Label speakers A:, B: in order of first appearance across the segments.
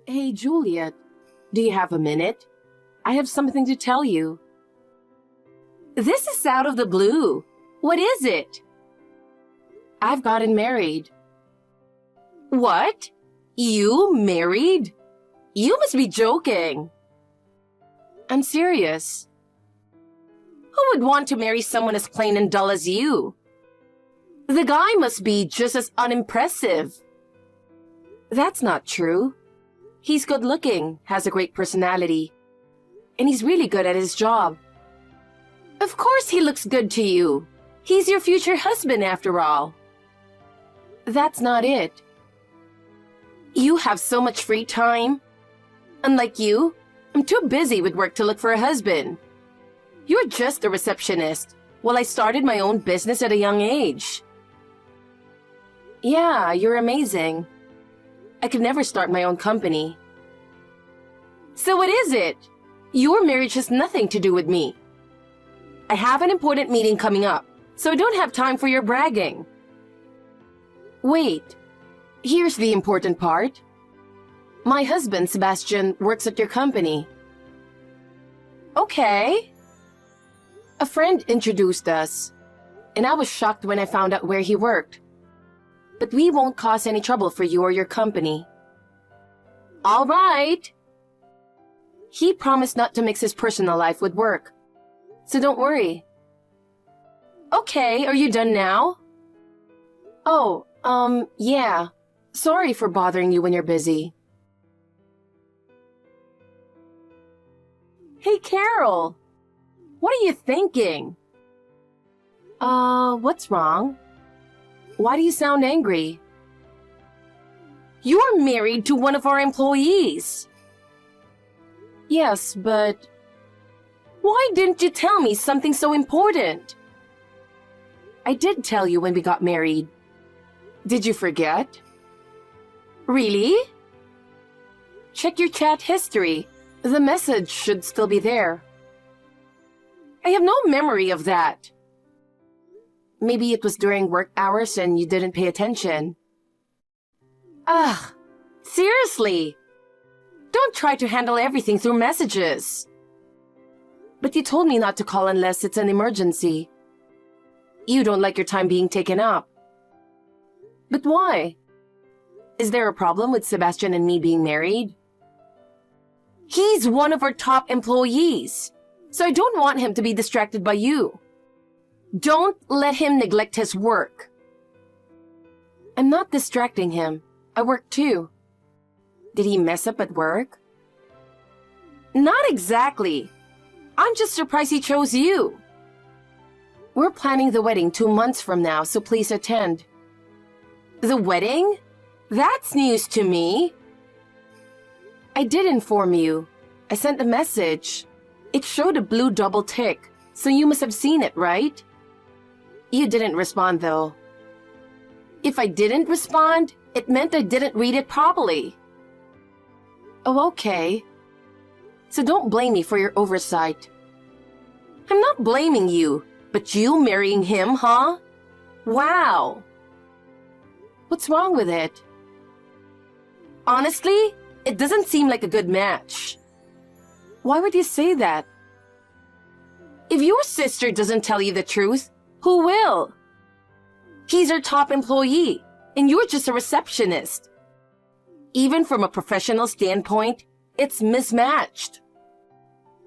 A: Hey, Juliet, do you have a minute? I have something to tell you. This is out of the blue. What is it? I've gotten married. What? You married? You must be joking. I'm serious. Who would want to marry someone as plain and dull as you? The guy must be just as unimpressive. That's not true. He's good looking, has a great personality, and he's really good at his job. Of course he looks good to you. He's your future husband after all. That's not it. You have so much free time. Unlike you, I'm too busy with work to look for a husband. You're just a receptionist, while I started my own business at a young age. Yeah, you're amazing. I could never start my own company. So what is it? Your marriage has nothing to do with me. I have an important meeting coming up, so I don't have time for your bragging. Wait, here's the important part. My husband, Sebastian, works at your company. Okay. A friend introduced us, and I was shocked when I found out where he worked. But we won't cause any trouble for you or your company. All right. He promised not to mix his personal life with work, so don't worry. Okay, are you done now? Oh, yeah. Sorry for bothering you when you're busy. Hey, Carol. What are you thinking? What's wrong? Why do you sound angry? You're married to one of our employees. Yes, but why didn't you tell me something so important? I did tell you when we got married. Did you forget? Really? Check your chat history. The message should still be there. I have no memory of that. Maybe it was during work hours and you didn't pay attention. Ugh, seriously. Don't try to handle everything through messages. But you told me not to call unless it's an emergency. You don't like your time being taken up. But why? Is there a problem with Sebastian and me being married? He's one of our top employees, so I don't want him to be distracted by you. Don't let him neglect his work. I'm not distracting him. I work too. Did he mess up at work? Not exactly. I'm just surprised he chose you. We're planning the wedding 2 months from now, so please attend. The wedding? That's news to me. I did inform you. I sent a message. It showed a blue double tick, so you must have seen it, right? You didn't respond, though. If I didn't respond, it meant I didn't read it properly. Oh, okay. So don't blame me for your oversight. I'm not blaming you, but you marrying him, huh? Wow. What's wrong with it? Honestly, it doesn't seem like a good match. Why would you say that? If your sister doesn't tell you the truth, who will? He's our top employee, and you're just a receptionist. Even from a professional standpoint, it's mismatched.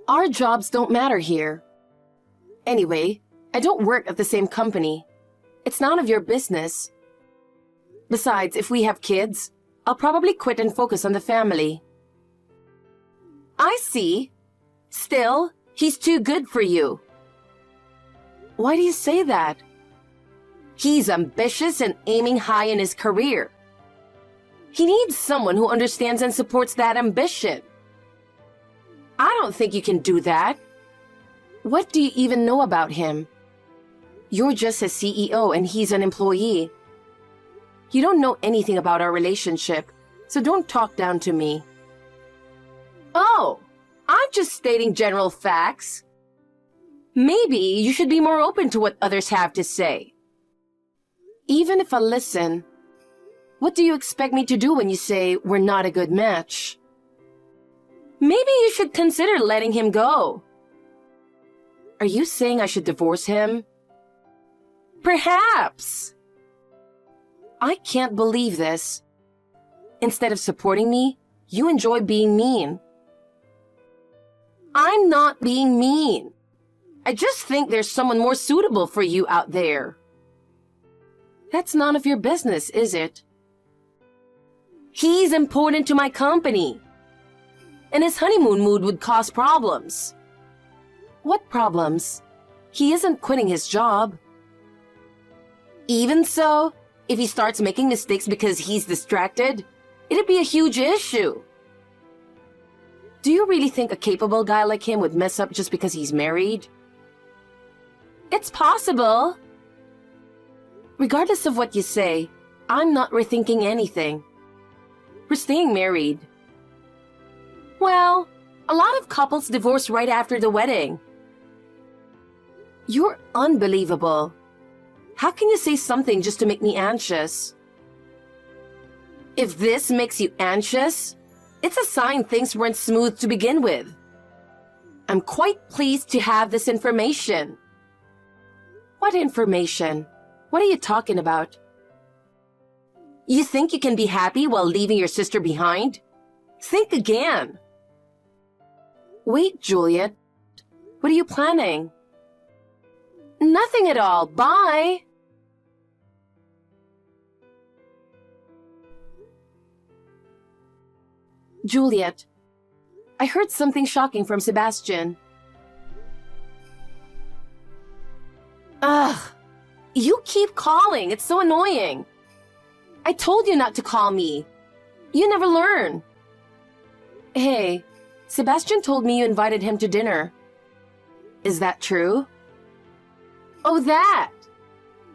A: Our jobs don't matter here. Anyway, I don't work at the same company. It's none of your business. Besides, if we have kids, I'll probably quit and focus on the family. I see. Still, he's too good for you. Why do you say that? He's ambitious and aiming high in his career. He needs someone who understands and supports that ambition. I don't think you can do that. What do you even know about him? You're just his CEO and he's an employee. You don't know anything about our relationship, so don't talk down to me. Oh, I'm just stating general facts. Maybe you should be more open to what others have to say. Even if I listen, what do you expect me to do when you say we're not a good match? Maybe you should consider letting him go. Are you saying I should divorce him? Perhaps. I can't believe this. Instead of supporting me, you enjoy being mean. I'm not being mean. I just think there's someone more suitable for you out there. That's none of your business, is it? He's important to my company. And his honeymoon mood would cause problems. What problems? He isn't quitting his job. Even so, if he starts making mistakes because he's distracted, it'd be a huge issue. Do you really think a capable guy like him would mess up just because he's married? It's possible. Regardless of what you say, I'm not rethinking anything. We're staying married. Well, a lot of couples divorce right after the wedding. You're unbelievable. How can you say something just to make me anxious? If this makes you anxious, it's a sign things weren't smooth to begin with. I'm quite pleased to have this information. What information? What are you talking about? You think you can be happy while leaving your sister behind? Think again. Wait, Juliet. What are you planning? Nothing at all. Bye. Juliet, I heard something shocking from Sebastian. Ugh. You keep calling. It's so annoying. I told you not to call me. You never learn. Hey, Sebastian told me you invited him to dinner. Is that true? Oh, that.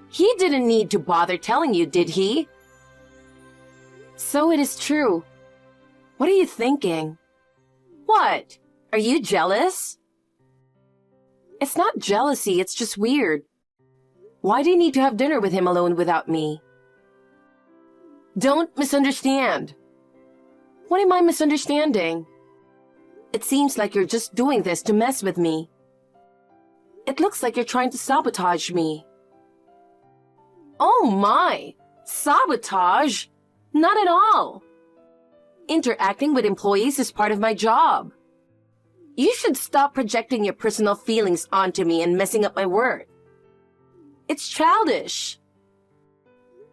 A: He didn't need to bother telling you, did he? So it is true. What are you thinking? What? Are you jealous? It's not jealousy, it's just weird. Why do you need to have dinner with him alone without me? Don't misunderstand. What am I misunderstanding? It seems like you're just doing this to mess with me. It looks like you're trying to sabotage me. Oh my! Sabotage? Not at all. Interacting with employees is part of my job. You should stop projecting your personal feelings onto me and messing up my work. It's childish.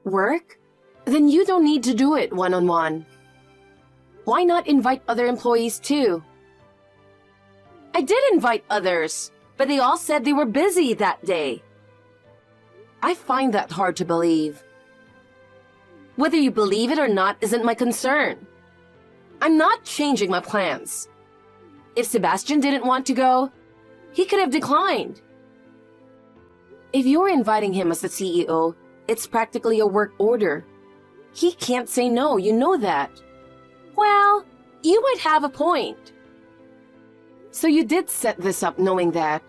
A: Work? Then you don't need to do it one-on-one. Why not invite other employees too? I did invite others, but they all said they were busy that day. I find that hard to believe. Whether you believe it or not isn't my concern. I'm not changing my plans. If Sebastian didn't want to go, he could have declined. If you're inviting him as the CEO, it's practically a work order. He can't say no, you know that. Well, you might have a point. So you did set this up knowing that.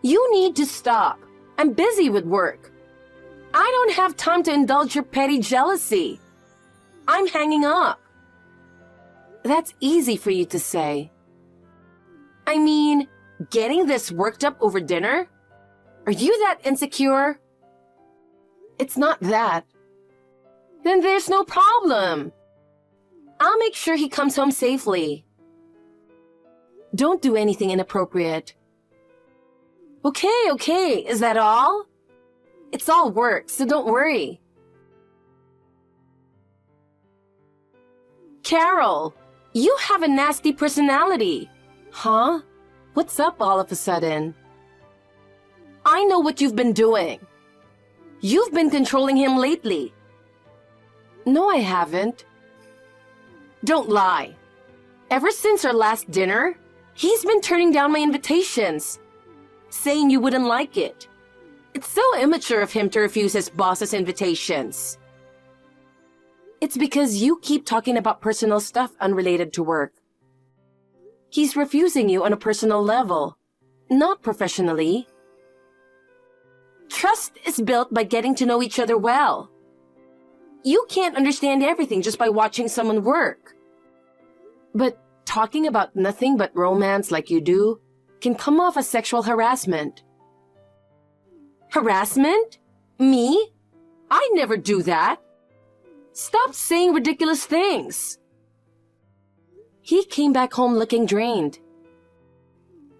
A: You need to stop. I'm busy with work. I don't have time to indulge your petty jealousy. I'm hanging up. That's easy for you to say. I mean, getting this worked up over dinner? Are you that insecure? It's not that. Then there's no problem. I'll make sure he comes home safely. Don't do anything inappropriate. Okay, is that all? It's all work, so don't worry. Carol, you have a nasty personality. Huh? What's up all of a sudden? I know what you've been doing. You've been controlling him lately. No, I haven't. Don't lie. Ever since our last dinner, he's been turning down my invitations, saying you wouldn't like it. It's so immature of him to refuse his boss's invitations. It's because you keep talking about personal stuff unrelated to work. He's refusing you on a personal level, not professionally. Trust is built by getting to know each other well. You can't understand everything just by watching someone work. But talking about nothing but romance like you do can come off as sexual harassment. Harassment? Me? I never do that. Stop saying ridiculous things. He came back home looking drained.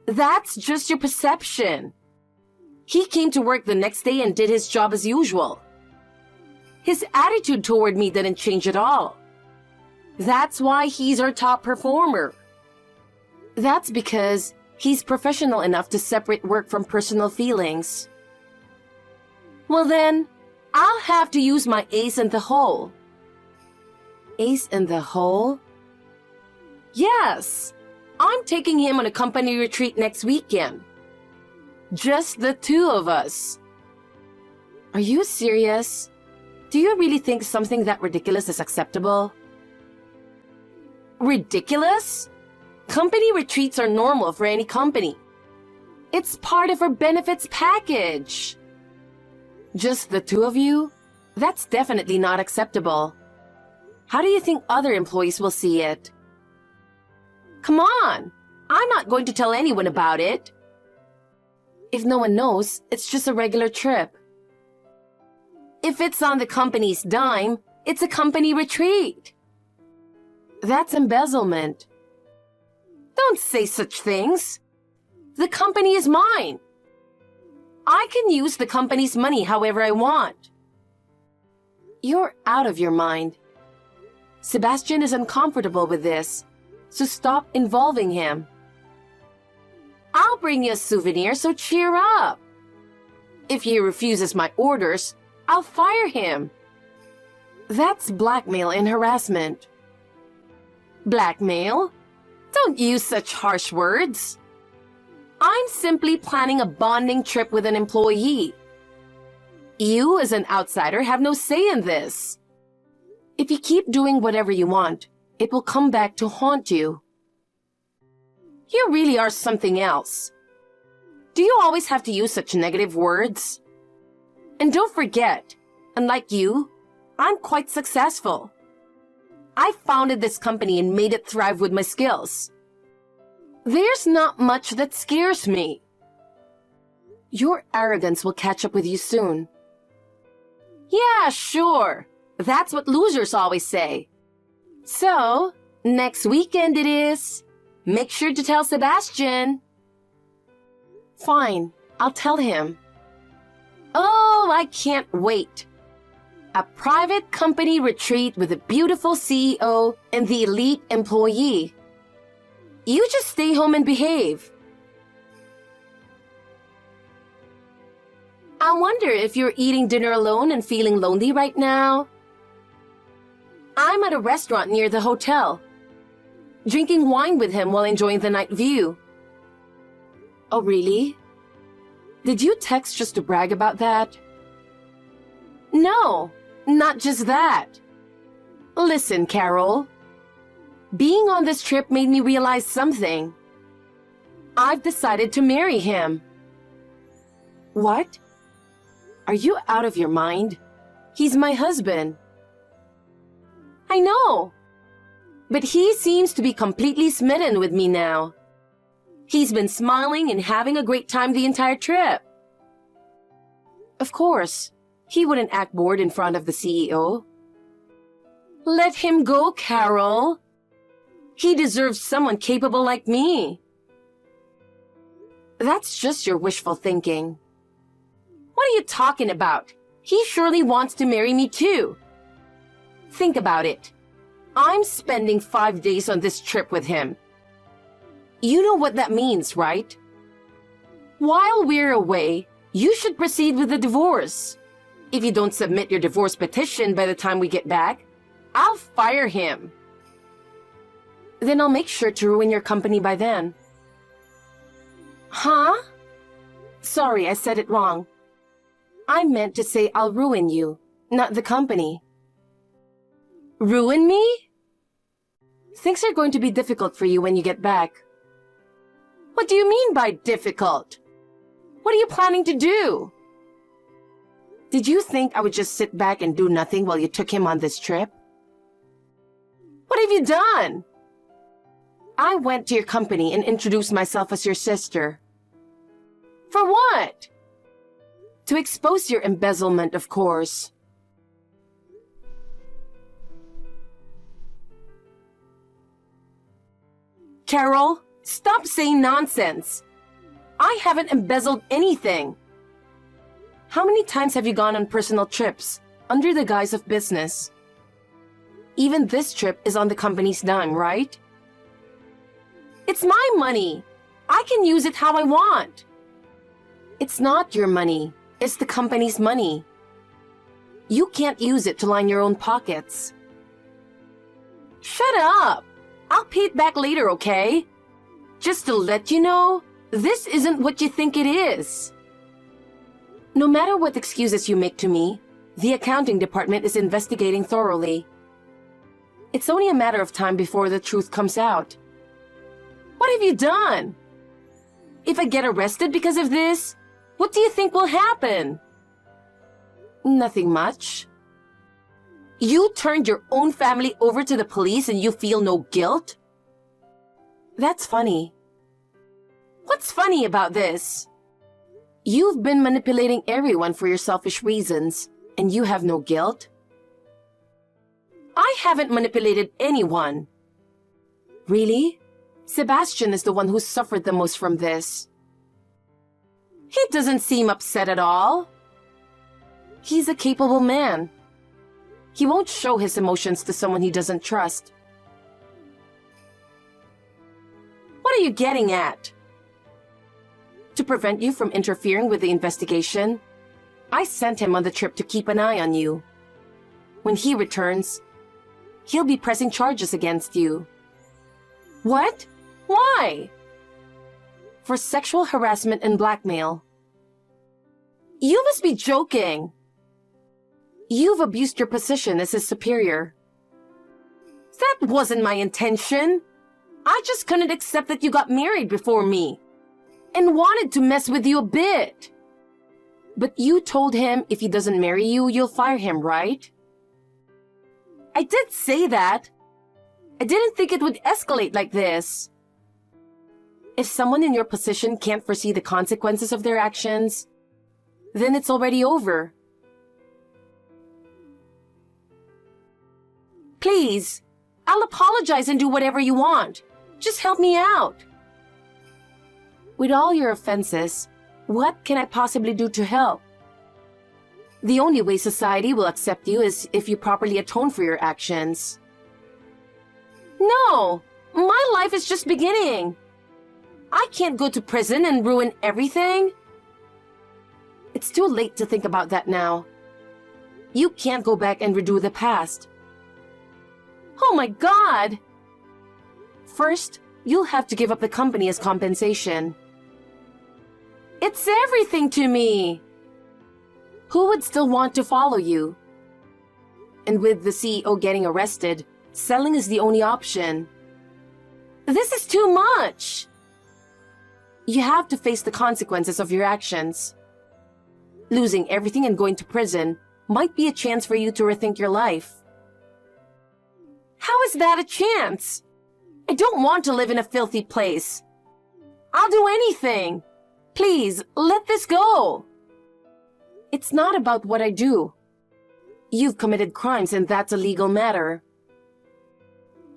A: That's just your perception. He came to work the next day and did his job as usual. His attitude toward me didn't change at all. That's why he's our top performer. That's because he's professional enough to separate work from personal feelings. Well then, I'll have to use my ace in the hole. Ace in the hole? Yes, I'm taking him on a company retreat next weekend. Just the two of us. Are you serious? Do you really think something that ridiculous is acceptable? Ridiculous? Company retreats are normal for any company. It's part of our benefits package. Just the two of you? That's definitely not acceptable. How do you think other employees will see it? Come on! I'm not going to tell anyone about it. If no one knows, it's just a regular trip. If it's on the company's dime, it's a company retreat. That's embezzlement. Don't say such things. The company is mine. I can use the company's money however I want. You're out of your mind. Sebastian is uncomfortable with this, so stop involving him. I'll bring you a souvenir, so cheer up. If he refuses my orders, I'll fire him. That's blackmail and harassment. Blackmail? Don't use such harsh words. I'm simply planning a bonding trip with an employee. You, as an outsider, have no say in this. If you keep doing whatever you want, it will come back to haunt you. You really are something else. Do you always have to use such negative words? And don't forget, unlike you, I'm quite successful. I founded this company and made it thrive with my skills. There's not much that scares me. Your arrogance will catch up with you soon. Yeah, sure. That's what losers always say. So, next weekend it is. Make sure to tell Sebastian. Fine, I'll tell him. Oh, I can't wait. A private company retreat with a beautiful CEO and the elite employee. You just stay home and behave. I wonder if you're eating dinner alone and feeling lonely right now. I'm at a restaurant near the hotel, drinking wine with him while enjoying the night view. Oh, really? Did you text just to brag about that? No, not just that. Listen, Carol. Being on this trip made me realize something. I've decided to marry him. What? Are you out of your mind? He's my husband. I know. But he seems to be completely smitten with me now. He's been smiling and having a great time the entire trip. Of course, he wouldn't act bored in front of the CEO. Let him go, Carol. He deserves someone capable like me. That's just your wishful thinking. What are you talking about? He surely wants to marry me too. Think about it. I'm spending 5 days on this trip with him. You know what that means, right? While we're away, you should proceed with the divorce. If you don't submit your divorce petition by the time we get back, I'll fire him. Then I'll make sure to ruin your company by then. Huh? Sorry, I said it wrong. I meant to say I'll ruin you, not the company. Ruin me? Things are going to be difficult for you when you get back. What do you mean by difficult? What are you planning to do? Did you think I would just sit back and do nothing while you took him on this trip? What have you done? I went to your company and introduced myself as your sister. For what? To expose your embezzlement, of course. Carol, stop saying nonsense. I haven't embezzled anything. How many times have you gone on personal trips under the guise of business? Even this trip is on the company's dime, right? It's my money. I can use it how I want. It's not your money. It's the company's money. You can't use it to line your own pockets. Shut up. I'll pay it back later, okay? Just to let you know, this isn't what you think it is. No matter what excuses you make to me, the accounting department is investigating thoroughly. It's only a matter of time before the truth comes out. What have you done? If I get arrested because of this, what do you think will happen? Nothing much. You turned your own family over to the police and you feel no guilt? That's funny. What's funny about this? You've been manipulating everyone for your selfish reasons, and you have no guilt? I haven't manipulated anyone. Really? Sebastian is the one who suffered the most from this. He doesn't seem upset at all. He's a capable man. He won't show his emotions to someone he doesn't trust. What are you getting at? To prevent you from interfering with the investigation, I sent him on the trip to keep an eye on you. When he returns, he'll be pressing charges against you. What? Why? For sexual harassment and blackmail. You must be joking. You've abused your position as his superior. That wasn't my intention. I just couldn't accept that you got married before me and wanted to mess with you a bit. But you told him if he doesn't marry you, you'll fire him, right? I did say that. I didn't think it would escalate like this. If someone in your position can't foresee the consequences of their actions, then it's already over. Please, I'll apologize and do whatever you want. Just help me out. With all your offenses, what can I possibly do to help? The only way society will accept you is if you properly atone for your actions. No, my life is just beginning. I can't go to prison and ruin everything. It's too late to think about that now. You can't go back and redo the past. Oh my God! First, you'll have to give up the company as compensation. It's everything to me! Who would still want to follow you? And with the CEO getting arrested, selling is the only option. This is too much! You have to face the consequences of your actions. Losing everything and going to prison might be a chance for you to rethink your life. How is that a chance? I don't want to live in a filthy place. I'll do anything. Please, let this go. It's not about what I do. You've committed crimes and that's a legal matter.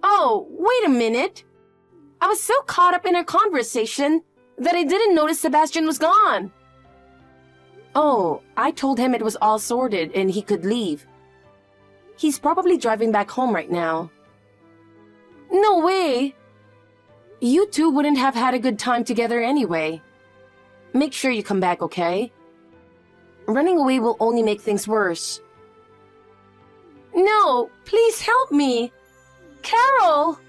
A: Oh, wait a minute. I was so caught up in our conversation that I didn't notice Sebastian was gone. Oh, I told him it was all sorted and he could leave. He's probably driving back home right now. No way! You two wouldn't have had a good time together anyway. Make sure you come back, okay? Running away will only make things worse. No, please help me! Carol!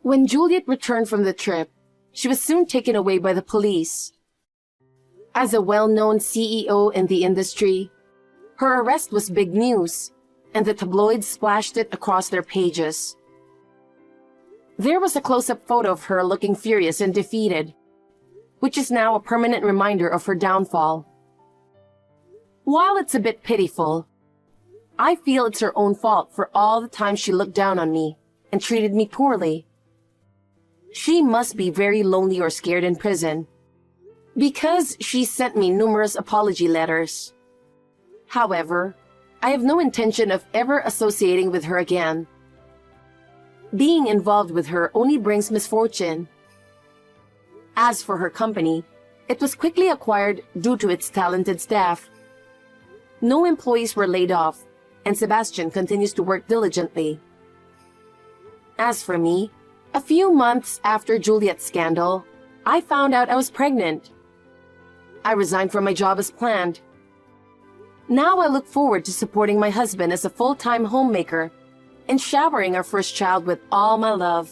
A: When Juliet returned from the trip, she was soon taken away by the police. As a well-known CEO in the industry, her arrest was big news, and the tabloids splashed it across their pages. There was a close-up photo of her looking furious and defeated, which is now a permanent reminder of her downfall. While it's a bit pitiful, I feel it's her own fault for all the time she looked down on me and treated me poorly. She must be very lonely or scared in prison, because she sent me numerous apology letters. However, I have no intention of ever associating with her again. Being involved with her only brings misfortune. As for her company, it was quickly acquired due to its talented staff. No employees were laid off, and Sebastian continues to work diligently. As for me, a few months after Juliet's scandal, I found out I was pregnant. I resigned from my job as planned. Now I look forward to supporting my husband as a full-time homemaker and showering our first child with all my love.